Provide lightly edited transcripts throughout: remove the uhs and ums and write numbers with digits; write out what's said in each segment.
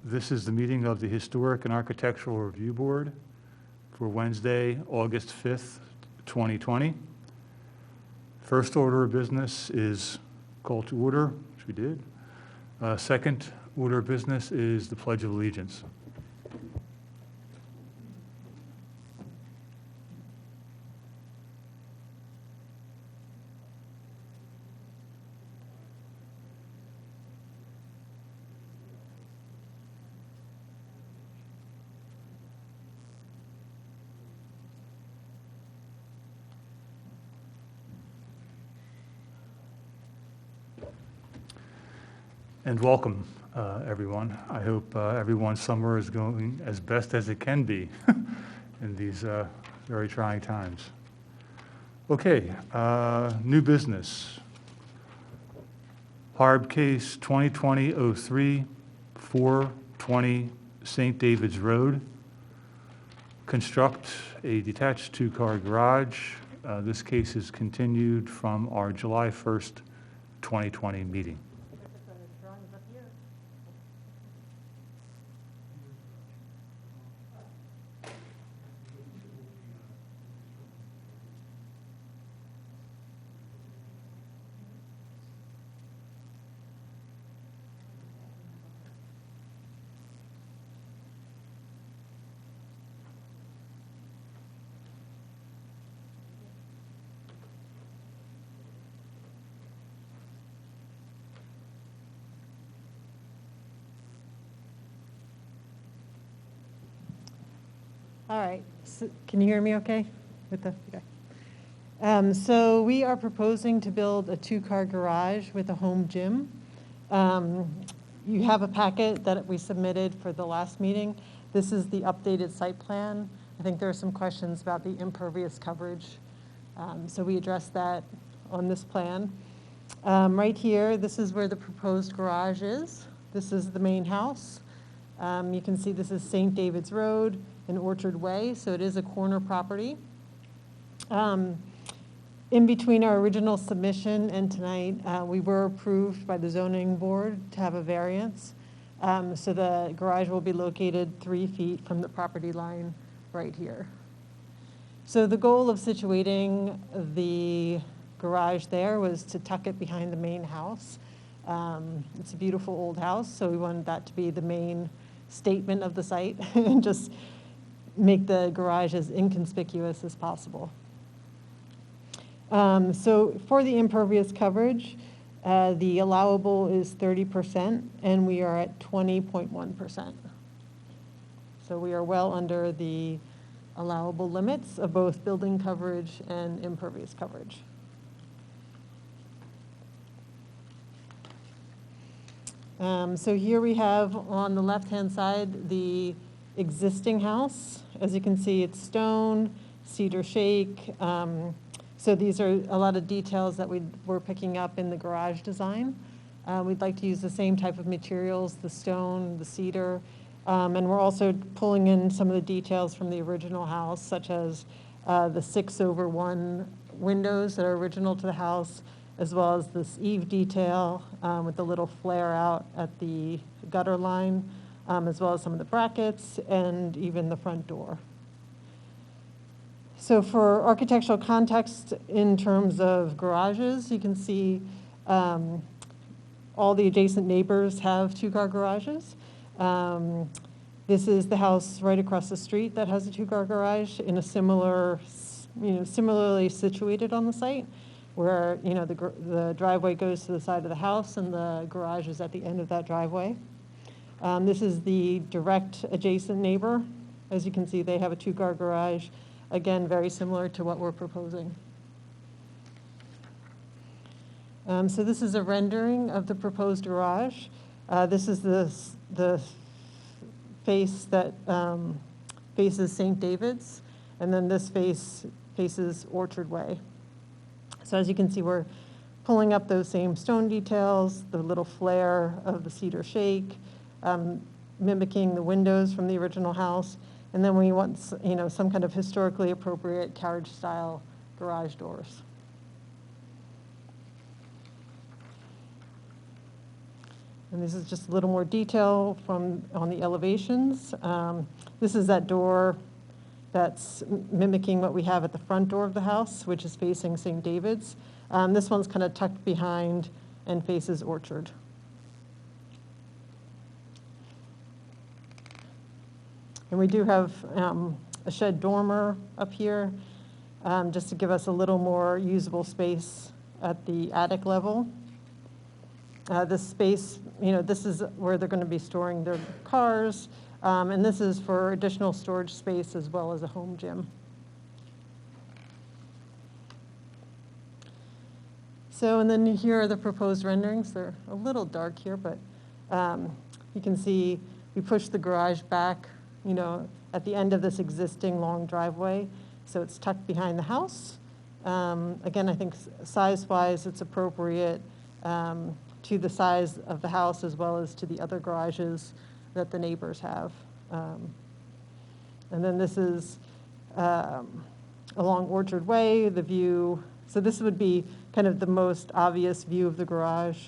This is the meeting of the Historic and Architectural Review Board for Wednesday, August 5th, 2020. First order of business is call to order, which we did. Second order of business is the Pledge of Allegiance. And welcome, everyone. I hope everyone's summer is going as best as it can be in these very trying times. Okay, new business. Harb case 2020-03, 420 St. David's Road. Construct a detached two-car garage. This case is continued from our July 1st, 2020 meeting. All right, so can you hear me okay? So we are proposing to build a two-car garage with a home gym. You have a packet that we submitted for the last meeting. This is the updated site plan. I think there are some questions about the impervious coverage. So we addressed that on this plan. Right here, this is where the proposed garage is. This is the main house. You can see this is St. David's Road and Orchard Way, so it is a corner property. In between our original submission and tonight, we were approved by the zoning board to have a variance. So the garage will be located 3 feet from the property line right here. So the goal of situating the garage there was to tuck it behind the main house. It's a beautiful old house, so we wanted that to be the main statement of the site and just make the garage as inconspicuous as possible. So for the impervious coverage, the allowable is 30%, and we are at 20.1%. So we are well under the allowable limits of both building coverage and impervious coverage. So here we have on the left-hand side the existing house. As you can see, it's stone, cedar shake. So these are a lot of details that we're picking up in the garage design. We'd like to use the same type of materials, the stone, the cedar, and we're also pulling in some of the details from the original house, such as the 6/1 windows that are original to the house, as well as this eave detail with the little flare out at the gutter line, as well as some of the brackets and even the front door. So for architectural context in terms of garages, you can see all the adjacent neighbors have two-car garages. This is the house right across the street that has a two-car garage in a similar, similarly situated on the site, where the driveway goes to the side of the house and the garage is at the end of that driveway. This is the direct adjacent neighbor. As you can see, they have a two-car garage. Again, very similar to what we're proposing. So this is a rendering of the proposed garage. This is the face that faces St. David's, and then this face faces Orchard Way. So as you can see, we're pulling up those same stone details, the little flare of the cedar shake, mimicking the windows from the original house. And then we want, some kind of historically appropriate carriage-style garage doors. And this is just a little more detail on the elevations. This is that door that's mimicking what we have at the front door of the house, which is facing St. David's. This one's kind of tucked behind and faces Orchard. And we do have a shed dormer up here, just to give us a little more usable space at the attic level. This space, this is where they're going to be storing their cars, and this is for additional storage space as well as a home gym. So, and then here are the proposed renderings. They're a little dark here, but you can see we pushed the garage back, at the end of this existing long driveway, so it's tucked behind the house. Again, I think size-wise, it's appropriate to the size of the house as well as to the other garages that the neighbors have. And then this is along Orchard Way, the view. So this would be kind of the most obvious view of the garage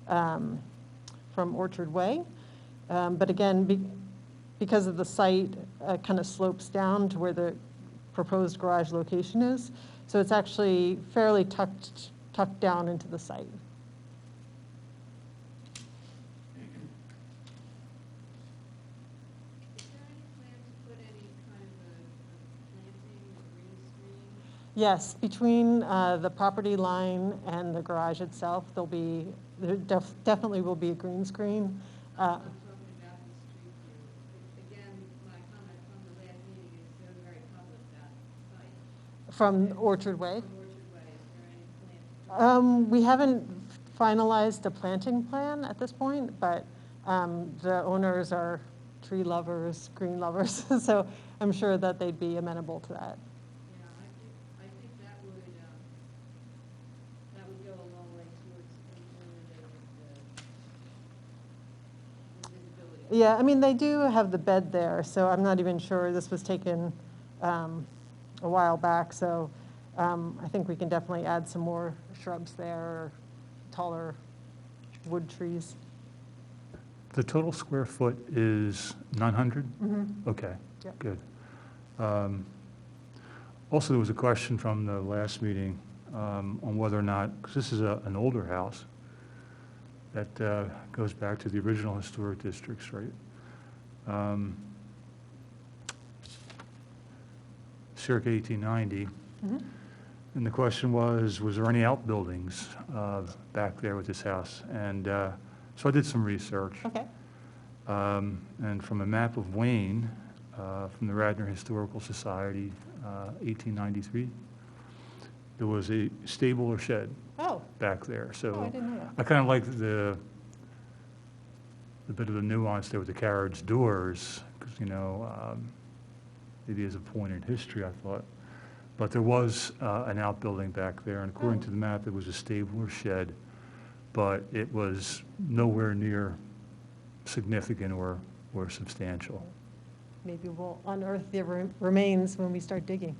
from Orchard Way. But again, because of the site kind of slopes down to where the proposed garage location is, so it's actually fairly tucked down into the site. Yes, between the property line and the garage itself, there definitely will be a green screen. I'm talking about the street view. Again, my comment from the last meeting is they're very public, that site. From Orchard Way? From Orchard Way, is there any plans? We haven't finalized a planting plan at this point, but the owners are tree lovers, green lovers, so I'm sure that they'd be amenable to that. I think that would go a long way towards eliminating the visibility. Yeah, I mean, they do have the bed there, so I'm not even sure. This was taken a while back, so I think we can definitely add some more shrubs there, or taller wood trees. The total square foot is 900? Mm-hmm. Okay, Yep. good. Also, there was a question from the last meeting on whether or not, because this is an older house that goes back to the original historic districts, right? Circa 1890. Mm-hmm. And the question was there any outbuildings back there with this house? And so I did some research. Okay. And from a map of Wayne, from the Radnor Historical Society, 1893, there was a stable or shed back there. So I didn't know that. I kind of like the bit of the nuance there with the carriage doors, because, maybe as a point in history, I thought. But there was an outbuilding back there, and according to the map, it was a stable or shed, but it was nowhere near significant or substantial. Maybe we'll unearth the remains when we start digging.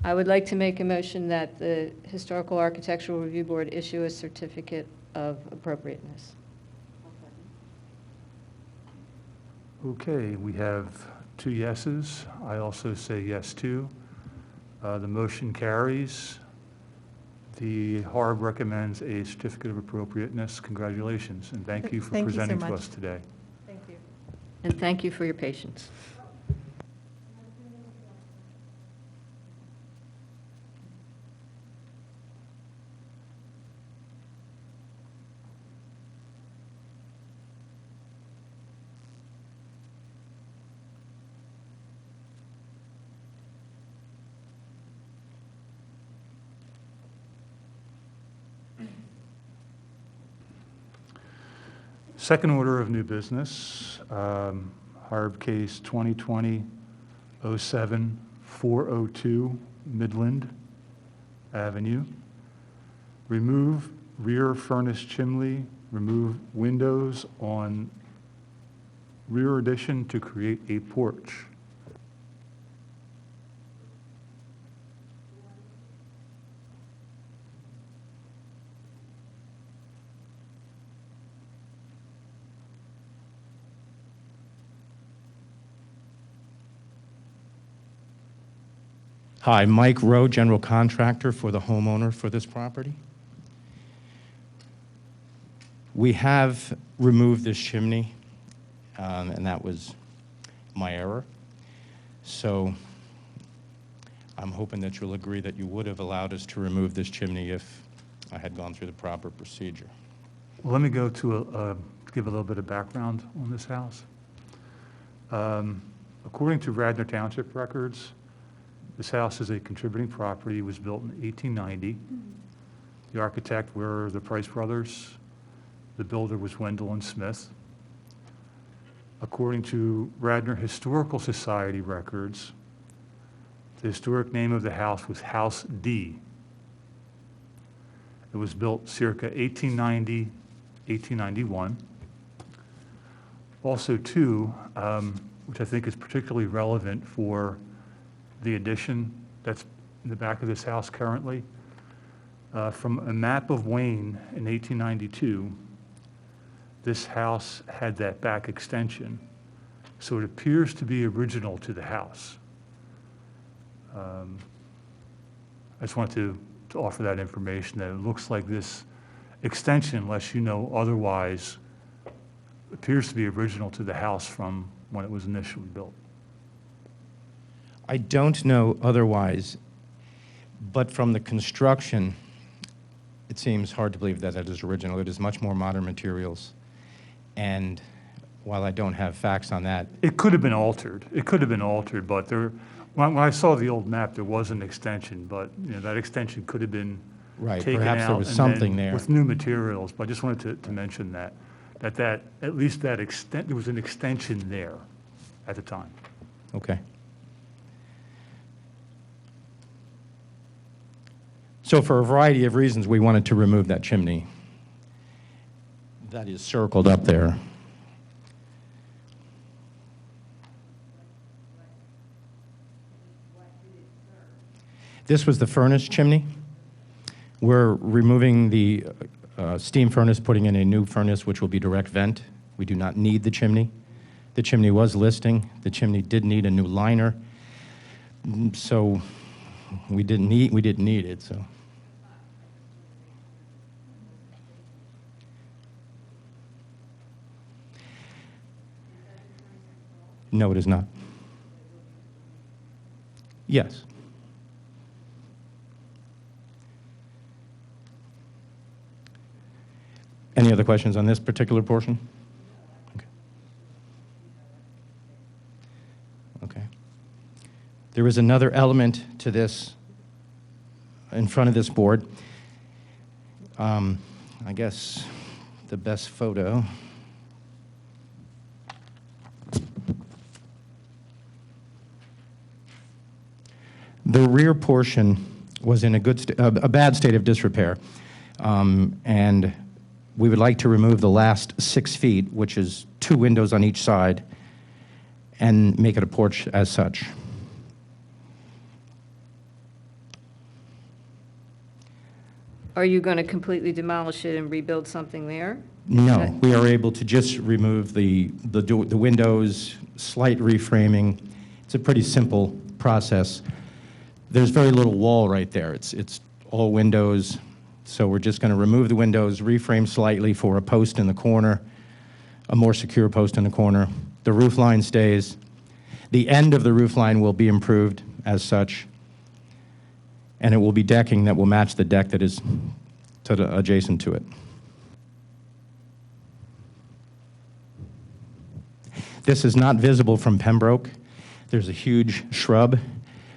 I would like to make a motion that the Historical Architectural Review Board issue a certificate of appropriateness. Okay, we have 2 yeses. I also say yes, too. The motion carries. The HARB recommends a certificate of appropriateness. Congratulations, and thank you for Thank you so presenting to much. us today. Thank you. And thank you for your patience. Second order of new business, HARB case 2020-07402 Midland Avenue. Remove rear furnace chimney, remove windows on rear addition to create a porch. Hi, Mike Rowe, general contractor for the homeowner for this property. We have removed this chimney, and that was my error. So I'm hoping that you'll agree that you would have allowed us to remove this chimney if I had gone through the proper procedure. Well, let me go to give a little bit of background on this house. According to Radnor Township records, this house is a contributing property. It was built in 1890. The architect were the Price brothers. The builder was Wendell and Smith. According to Radnor Historical Society records, the historic name of the house was House D. It was built circa 1890, 1891. Also, too, which I think is particularly relevant for the addition that's in the back of this house currently, from a map of Wayne in 1892, this house had that back extension. So it appears to be original to the house. I just wanted to offer that information, that it looks like this extension, unless you know otherwise, appears to be original to the house from when it was initially built. I don't know otherwise, but from the construction, it seems hard to believe that it is original. It is much more modern materials. And while I don't have facts on that, It could have been altered. It could have been altered, but when I saw the old map, there was an extension, but that extension could have been right, taken perhaps there out was and something then there. with new materials. But I just wanted to mention that at least that extent, there was an extension there at the time. Okay. So for a variety of reasons, we wanted to remove that chimney. That is circled up there. This was the furnace chimney. We're removing the steam furnace, putting in a new furnace, which will be direct vent. We do not need the chimney. The chimney was listing. The chimney did need a new liner. So we didn't need it, so. No, it is not. Yes. Any other questions on this particular portion? Okay. Okay. There is another element to this in front of this board. I guess the best photo. The rear portion was in a bad state of disrepair, and we would like to remove the last 6 feet, which is 2 windows on each side, and make it a porch as such. Are you going to completely demolish it and rebuild something there? No, we are able to just remove the windows, slight reframing. It's a pretty simple process. There's very little wall right there. It's all windows. So we're just going to remove the windows, reframe slightly for a post in the corner, a more secure post in the corner. The roof line stays. The end of the roof line will be improved as such, and it will be decking that will match the deck that is adjacent to it. This is not visible from Pembroke. There's a huge shrub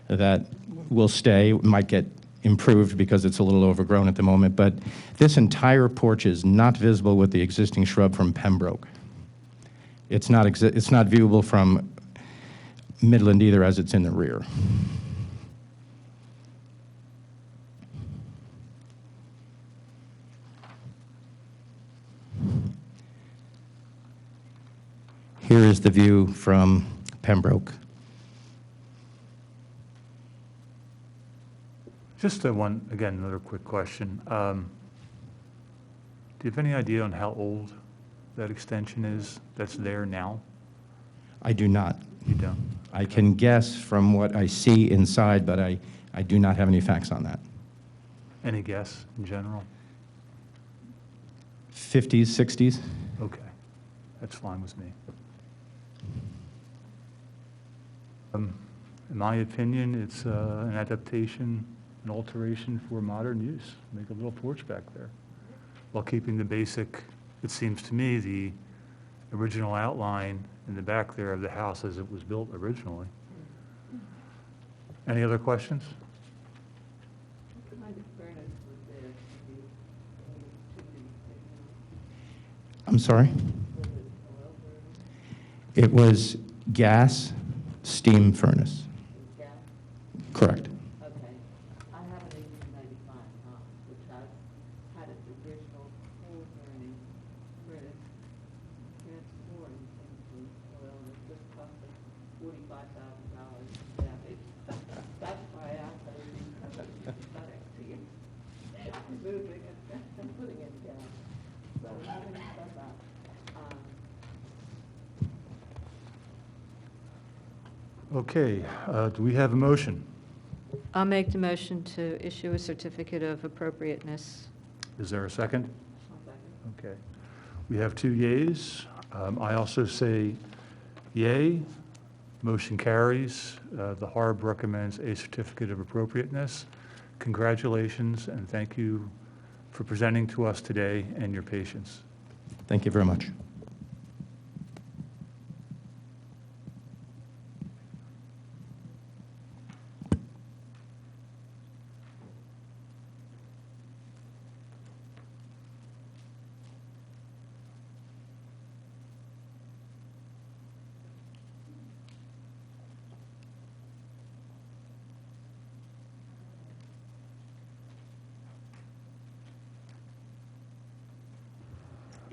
that will stay, might get improved because it's a little overgrown at the moment, but this entire porch is not visible with the existing shrub from Pembroke. It's not viewable from Midland either, as it's in the rear. Here is the view from Pembroke. Just another quick question. Do you have any idea on how old that extension is that's there now? I do not. You don't? I can guess from what I see inside, but I do not have any facts on that. Any guess in general? 50s, 60s? Okay, that's fine with me. In my opinion, it's an adaptation, an alteration for modern use. Make a little porch back there while keeping the basic, it seems to me, the original outline in the back there of the house as it was built originally. Any other questions? I'm sorry? It was gas steam furnace. Correct. Okay. I have an 1895 house, which has had its original coal burning furnace transformed into oil, and it just cost us $45,000 damage. That's why I asked that it be covered sympathetic to you. Moving it and putting it down. So having said that, Okay, do we have a motion? I'll make the motion to issue a certificate of appropriateness. Is there a second? I'll second. Okay. We have 2 yeas. I also say yay. Motion carries. The HARB recommends a certificate of appropriateness. Congratulations, and thank you for presenting to us today and your patience. Thank you very much.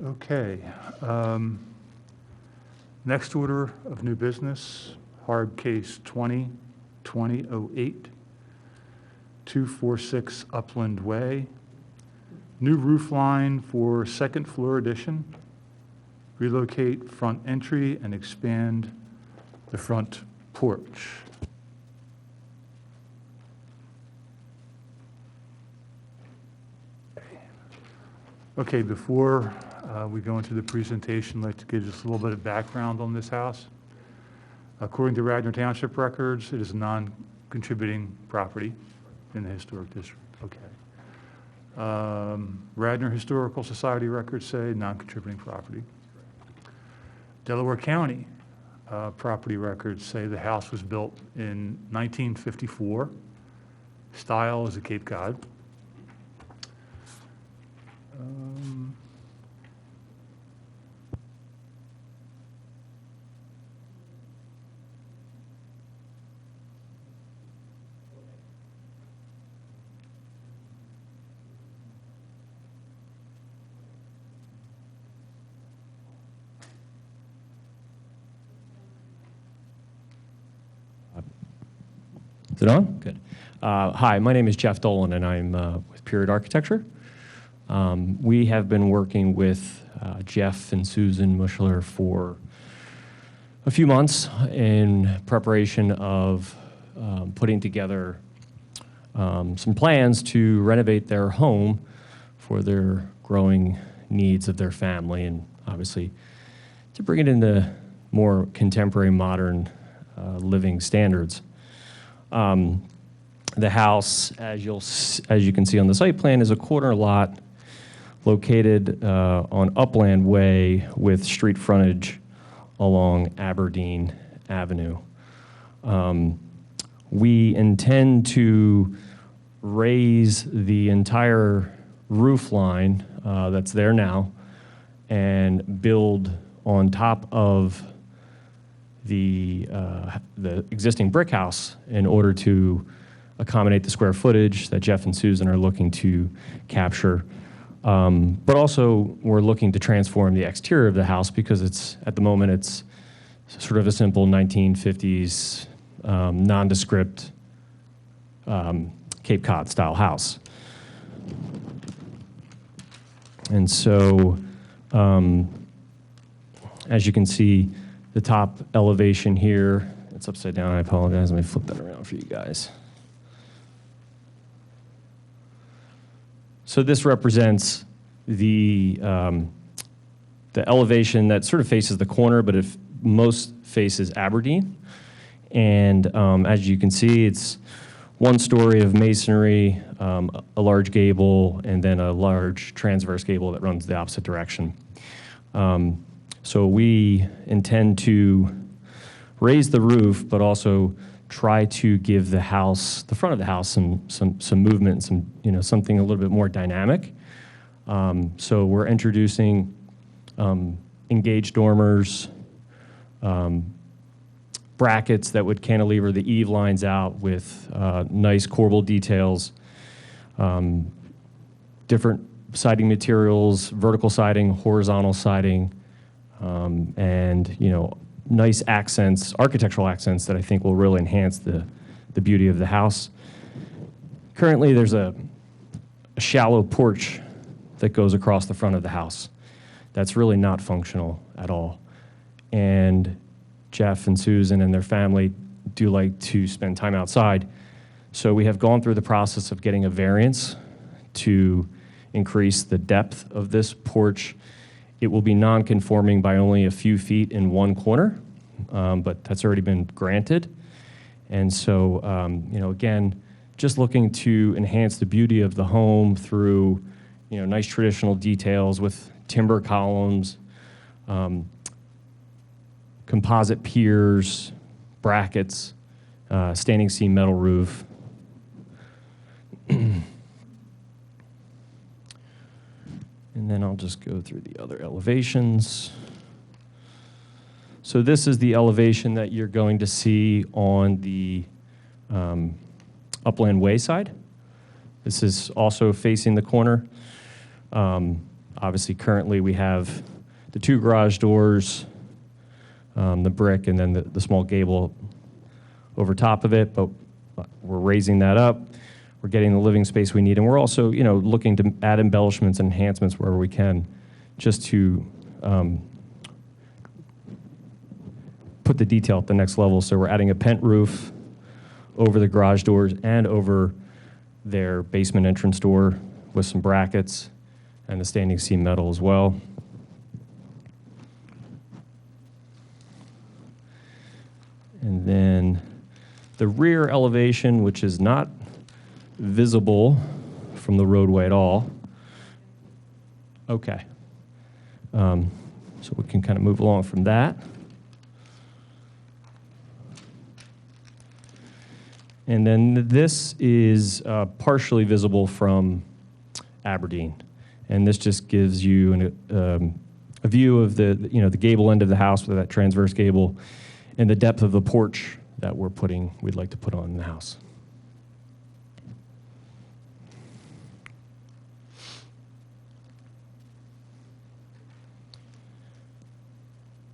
Okay. Next order of new business, HARB case 20-2008, 246 Upland Way. New roof line for second floor addition. Relocate front entry and expand the front porch. Okay, before we go into the presentation, I'd like to give just a little bit of background on this house. According to Radnor Township records, it is a non-contributing property in the historic district. Okay. Radnor Historical Society records say non-contributing property. Delaware County property records say the house was built in 1954. Style is a Cape Cod. Is it on? Good. Hi, my name is Jeff Dolan, and I'm with Period Architecture. We have been working with Jeff and Susan Muschler for a few months in preparation of putting together some plans to renovate their home for their growing needs of their family, and obviously to bring it into more contemporary, modern living standards. The house, as you can see on the site plan, is a corner lot located on Upland Way with street frontage along Aberdeen Avenue. We intend to raise the entire roof line that's there now and build on top of the existing brick house in order to accommodate the square footage that Jeff and Susan are looking to capture. But also, we're looking to transform the exterior of the house because at the moment it's sort of a simple 1950s nondescript Cape Cod style house. And so, as you can see, the top elevation here, it's upside down, I apologize, let me flip that around for you guys. So this represents the elevation that sort of faces the corner, but if most faces Aberdeen. And as you can see, it's one story of masonry, a large gable, and then a large transverse gable that runs the opposite direction. So we intend to raise the roof, but also try to give the house, the front of the house, some movement, something a little bit more dynamic. So we're introducing engaged dormers, brackets that would cantilever the eave lines out with nice corbel details, different siding materials, vertical siding, horizontal siding, and nice accents, architectural accents that I think will really enhance the beauty of the house. Currently, there's a shallow porch that goes across the front of the house. That's really not functional at all. And Jeff and Susan and their family do like to spend time outside. So we have gone through the process of getting a variance to increase the depth of this porch. It will be non-conforming by only a few feet in one corner, but that's already been granted. And so, again, just looking to enhance the beauty of the home through, nice traditional details with timber columns, composite piers, brackets, standing seam metal roof. And then I'll just go through the other elevations. So this is the elevation that you're going to see on the Upland Way side. This is also facing the corner. Obviously, currently we have the two garage doors, the brick, and then the small gable over top of it, but we're raising that up. We're getting the living space we need, and we're also, looking to add embellishments and enhancements wherever we can, just to put the detail at the next level. So we're adding a pent roof over the garage doors and over their basement entrance door with some brackets and the standing seam metal as well. And then the rear elevation, which is not visible from the roadway at all. Okay. So we can kind of move along from that. And then this is partially visible from Aberdeen. And this just gives you a view of the gable end of the house with that transverse gable and the depth of the porch that we'd like to put on the house.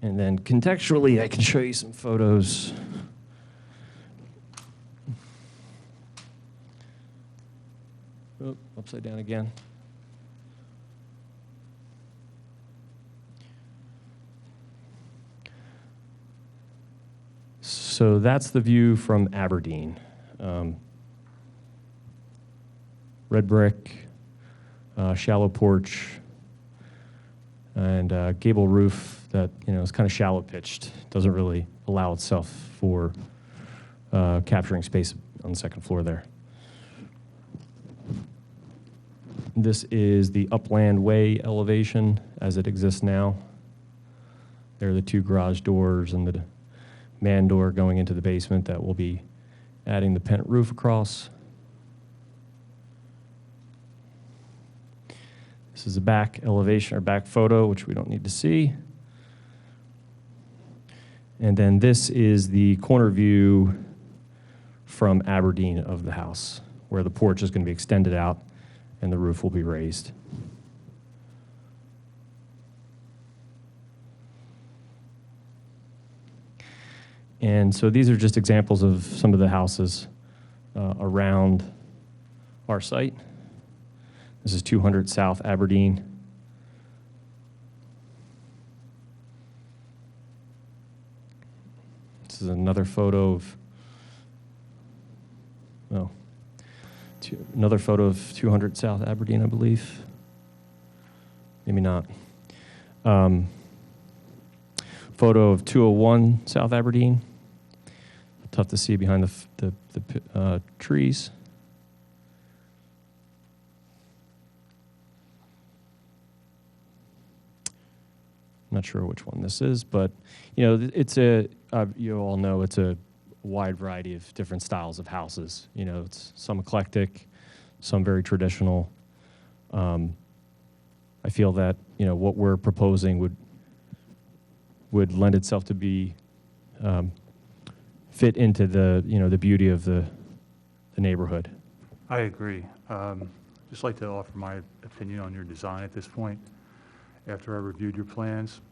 And then contextually, I can show you some photos. Oh, upside down again. So that's the view from Aberdeen. Red brick, shallow porch, and gable roof that is kind of shallow pitched. Doesn't really allow itself for capturing space on the second floor there. This is the Upland Way elevation as it exists now. There are the two garage doors and the man door going into the basement that will be adding the pent roof across. This is a back elevation or back photo, which we don't need to see. And then this is the corner view from Aberdeen of the house, where the porch is going to be extended out and the roof will be raised. And so these are just examples of some of the houses around our site. This is 200 South Aberdeen. This is another photo of, another photo of 200 South Aberdeen, I believe. Maybe not. Photo of 201 South Aberdeen. Tough to see behind the trees. I'm not sure which one this is, but it's you all know it's a wide variety of different styles of houses. It's some eclectic, some very traditional. I feel that what we're proposing would lend itself to be fit into the beauty of the neighborhood. I agree. Just like to offer my opinion on your design at this point. After I reviewed your plans,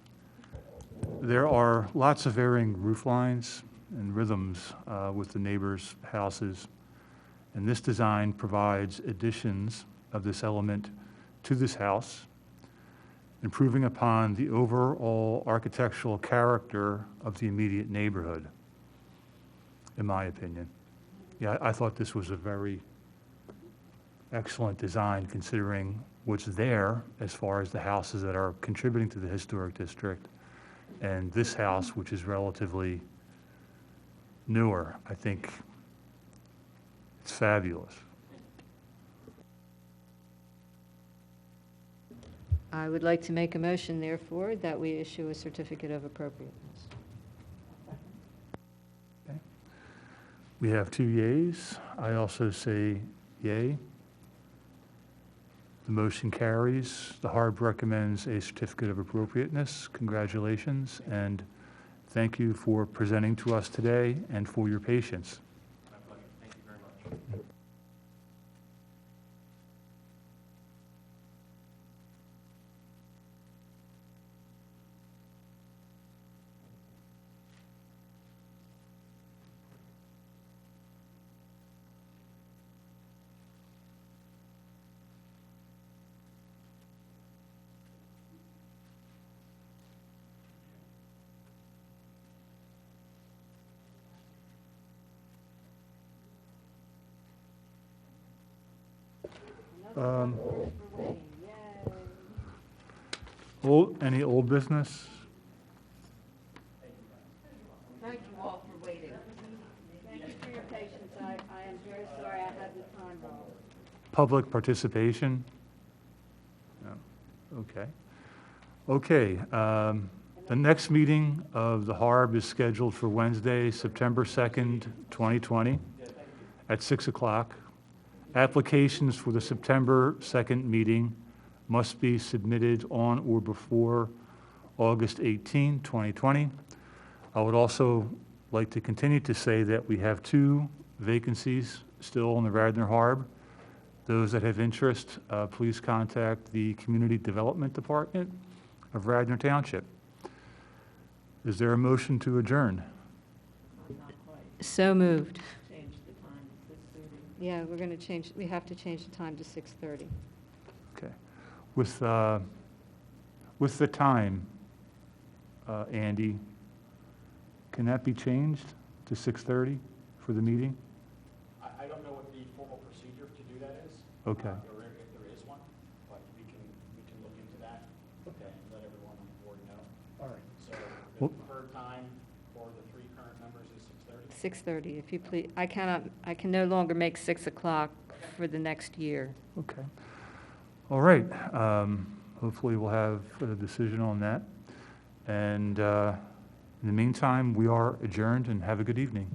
there are lots of varying roof lines and rhythms with the neighbors' houses, and this design provides additions of this element to this house, improving upon the overall architectural character of the immediate neighborhood, in my opinion. Yeah, I thought this was a very excellent design considering what's there as far as the houses that are contributing to the historic district. And this house, which is relatively newer, I think it's fabulous. I would like to make a motion, therefore, that we issue a certificate of appropriateness. Okay. We have 2 yeas. I also say yay. The motion carries. The HARB recommends a certificate of appropriateness. Congratulations, and thank you for presenting to us today and for your patience. My pleasure. Thank you very much. Any old business? Thank you all for waiting. Thank you for your patience. I am very sorry I had the time wrong. Public participation? No. Okay. Okay. The next meeting of the HARB is scheduled for Wednesday, September 2nd, 2020, at 6 o'clock. Applications for the September 2nd meeting must be submitted on or before August 18, 2020. I would also like to continue to say that we have 2 vacancies still in the Radnor HARB. Those that have interest, please contact the Community Development Department of Radnor Township. Is there a motion to adjourn? So moved. Change the time to 6:30. Yeah, we have to change the time to 6:30. Okay. With the time, Andy, can that be changed to 6:30 for the meeting? I don't know what the formal procedure to do that is. Okay. Or if there is one, but we can look into that and let everyone on the board know. All right. So Well- the preferred time for the 3 current members is 6:30? 6:30, if you please. I can no longer make 6 o'clock for the next year. Okay. All right. Hopefully we'll have a decision on that. And in the meantime, we are adjourned, and have a good evening.